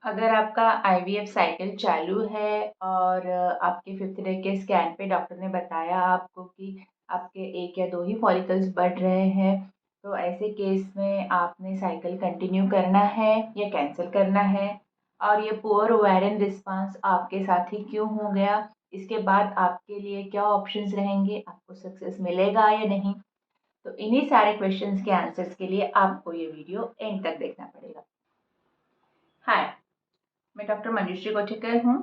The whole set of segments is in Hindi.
अगर आपका आईवीएफ साइकिल चालू है और आपके 5th डे के स्कैन पे डॉक्टर ने बताया आपको कि आपके 1 या 2 ही फॉलिकल्स बढ़ रहे हैं, तो ऐसे केस में आपने साइकिल कंटिन्यू करना है या कैंसिल करना है। और ये पुअर ओवेरियन रिस्पॉन्स आपके साथ ही क्यों हो गया, इसके बाद आपके लिए क्या ऑप्शंस रहेंगे, आपको सक्सेस मिलेगा या नहीं। तो इन्हीं सारे क्वेश्चंस के आंसर्स के लिए आपको ये वीडियो एंड तक देखना पड़ेगा। हाय, मैं डॉक्टर मंजुश्री कोठेकर हूँ।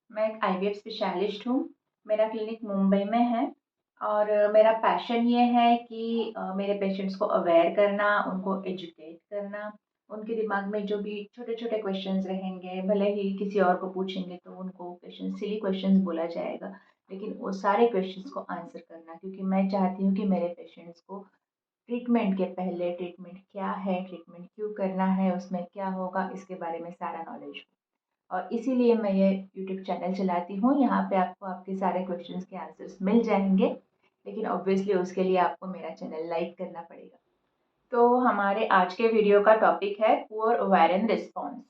मैं एक आईवीएफ स्पेशलिस्ट हूँ। मेरा क्लिनिक मुंबई में है और मेरा पैशन ये है कि मेरे पेशेंट्स को अवेयर करना, उनको एजुकेट करना, उनके दिमाग में जो भी छोटे-छोटे क्वेश्चंस रहेंगे, भले ही किसी और को पूछेंगे तो उनको क्वेश्चन सिली क्वेश्चंस बोला जाएगा, लेकिन वो सारे क्वेश्चंस को आंसर करना, क्योंकि मैं चाहती हूँ कि मेरे पेशेंट्स को ट्रीटमेंट के पहले ट्रीटमेंट क्या है, ट्रीटमेंट क्यों करना है, उसमें क्या होगा, इसके बारे में सारा नॉलेज हो। और इसीलिए मैं ये यूट्यूब चैनल चलाती हूँ। यहाँ पे आपको आपके सारे क्वेश्चंस के आंसर्स मिल जाएंगे, लेकिन ऑब्वियसली उसके लिए आपको मेरा चैनल लाइक करना पड़ेगा। तो हमारे आज के वीडियो का टॉपिक है पुअर ओवेरियन रिस्पॉन्स।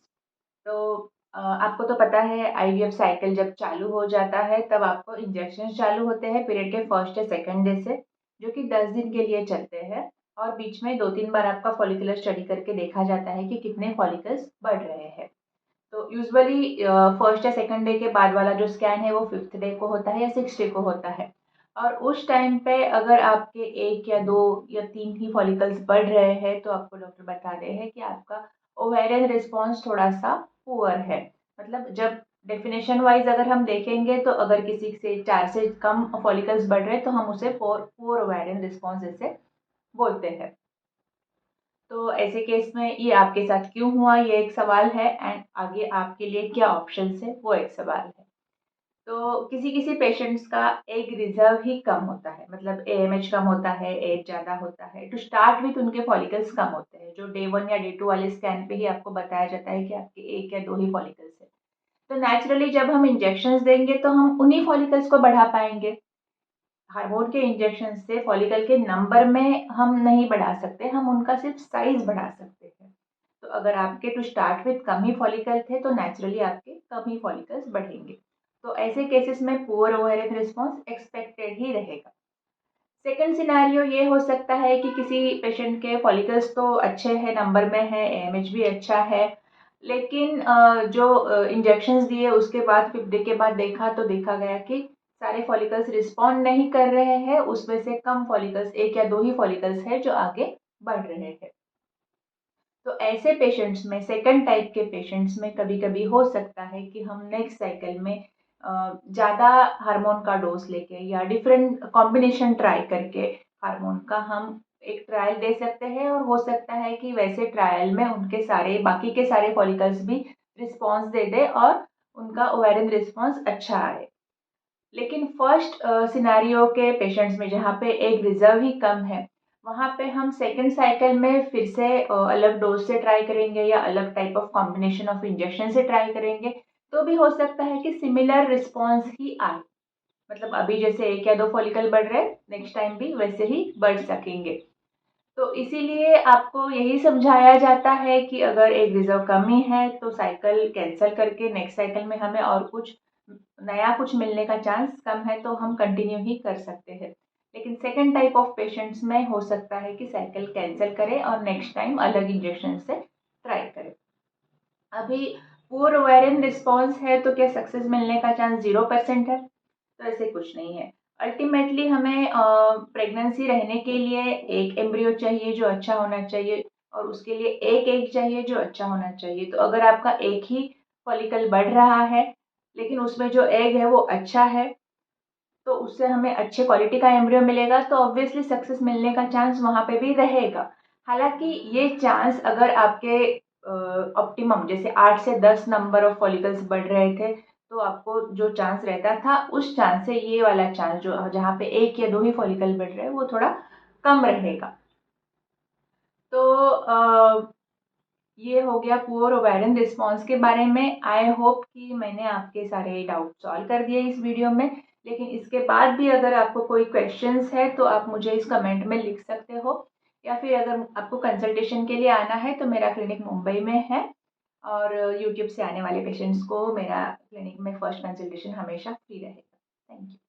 तो आपको तो पता है आईवीएफ साइकिल जब चालू हो जाता है तब आपको इंजेक्शन चालू होते हैं पीरियड के फर्स्ट या सेकंड डे से, जो कि 10 दिन के लिए चलते हैं। और बीच में 2-3 बार आपका फॉलिकुलर स्टडी करके देखा जाता है कि कितने फॉलिकल्स बढ़ रहे हैं। तो यूजुअली फर्स्ट या सेकंड डे के बाद वाला जो स्कैन है वो 5th डे को होता है या 6th डे को होता है। और उस टाइम पे अगर आपके 1 या 2 या 3 ही फॉलिकल्स बढ़ रहे हैं तो आपको डॉक्टर बता रहे हैं कि आपका ओवेरियन रिस्पॉन्स थोड़ा-सा पुअर है। मतलब जब डेफिनेशन वाइज़ अगर हम देखेंगे तो अगर किसी से 4 से कम फॉलिकल्स बढ़ रहे हैं तो हम उसे पुअर ओवेरियन रिस्पॉन्स ऐसे बोलते हैं। तो ऐसे केस में ये आपके साथ क्यों हुआ, ये एक सवाल है, एंड आगे आपके लिए क्या ऑप्शंस है वो एक सवाल है। तो किसी-किसी पेशेंट्स का एग रिजर्व ही कम होता है, मतलब एएमएच कम होता है, एज ज़्यादा होता है। टू स्टार्ट विथ उनके फॉलिकल्स कम होते हैं, जो डे 1 या डे 2 वाले स्कैन पे ही आपको बताया जाता है कि आपके 1 या 2 ही फॉलिकल्स हैं। तो नेचुरली जब हम इंजेक्शंस देंगे तो हम उन्हीं फॉलिकल्स को बढ़ा पाएँगे। हार्मोन के इंजेक्शन से फॉलिकल के नंबर में हम नहीं बढ़ा सकते, हम उनका सिर्फ साइज़ बढ़ा सकते हैं। तो अगर आपके टू स्टार्ट विथ कम ही फॉलिकल थे तो नेचुरली आपके कम ही फॉलिकल्स बढ़ेंगे। तो ऐसे केसेस में पुअर ओवेरियन रिस्पॉन्स एक्सपेक्टेड ही रहेगा। सेकंड सिनेरियो ये हो सकता है कि किसी पेशेंट के फॉलिकल्स तो अच्छे हैं, नंबर में है, एएमएच भी अच्छा है, लेकिन जो इंजेक्शंस दिए उसके बाद 5th डे के बाद देखा तो देखा गया कि सारे फॉलिकल्स रिस्पॉन्ड नहीं कर रहे हैं, उसमें से कम फॉलिकल्स 1 या 2 ही फॉलिकल्स हैं जो आगे बढ़ रहे हैं। तो ऐसे पेशेंट्स में, सेकंड टाइप के पेशेंट्स में कभी-कभी हो सकता है कि हम नेक्स्ट साइकिल में ज़्यादा हार्मोन का डोज़ लेके या डिफरेंट कॉम्बिनेशन ट्राई करके हार्मोन का हम एक ट्रायल दे सकते हैं, और हो सकता है कि वैसे ट्रायल में उनके सारे बाकी के सारे फॉलिकल्स भी रिस्पॉन्स दे दे और उनका ओवेरियन रिस्पॉन्स अच्छा आए। लेकिन फर्स्ट सिनेरियो के पेशेंट्स में जहाँ पे एग रिजर्व ही कम है, वहाँ पे हम सेकंड साइकिल में फिर से अलग डोज से ट्राई करेंगे या अलग type of combination of injection से ट्राई करेंगे, तो भी हो सकता है कि सिमिलर रिस्पॉन्स ही आए। मतलब अभी जैसे 1 या 2 फॉलिकल बढ़ रहे हैं, नेक्स्ट टाइम भी वैसे ही बढ़ सकेंगे। तो इसीलिए आपको यही समझाया जाता है कि अगर एक रिज़र्व कमी है तो साइकिल कैंसल करके नेक्स्ट साइकिल में हमें और कुछ नया कुछ मिलने का चांस कम है तो हम कंटिन्यू ही कर सकते हैं। लेकिन सेकंड टाइप ऑफ पेशेंट्स में हो सकता है कि साइकिल कैंसल करें और नेक्स्ट टाइम अलग इंजेक्शन से ट्राई करें। अभी पुअर ओवेरियन रिस्पॉन्स है तो क्या सक्सेस मिलने का चांस 0% है? तो ऐसे कुछ नहीं है। अल्टीमेटली हमें प्रेगनेंसी रहने के लिए एक एम्ब्रियो चाहिए जो अच्छा होना चाहिए, और उसके लिए एक एग चाहिए जो अच्छा होना चाहिए। तो अगर आपका एक ही फॉलिकल बढ़ रहा है, लेकिन उसमें जो एग है वो अच्छा है, तो उससे हमें अच्छे क्वालिटी का एम्ब्रियो मिलेगा, तो ऑब्वियसली सक्सेस मिलने का चांस वहाँ पे भी रहेगा। हालाँकि ये चांस अगर आपके ऑप्टिमम जैसे 8 से 10 नंबर ऑफ फॉलिकल्स बढ़ रहे थे, तो आपको जो चांस रहता था उस चांस से ये वाला चांस जो जहाँ पे 1 या 2 ही फॉलिकल बढ़ रहे हैं वो थोड़ा कम रहेगा। तो ये हो गया पुअर ओवेरियन रिस्पॉन्स के बारे में। आई होप कि मैंने आपके सारे डाउट सॉल्व कर दिए इस वीडियो में। लेकिन इसके बाद भी अगर आपको कोई क्वेश्चंस है तो आप मुझे इस कमेंट में लिख सकते हो, या फिर अगर आपको कंसल्टेशन के लिए आना है तो मेरा क्लिनिक मुंबई में है और यूट्यूब से आने वाले पेशेंट्स को मेरा क्लिनिक में फर्स्ट कंसल्टेशन हमेशा फ्री रहेगा। Thank you.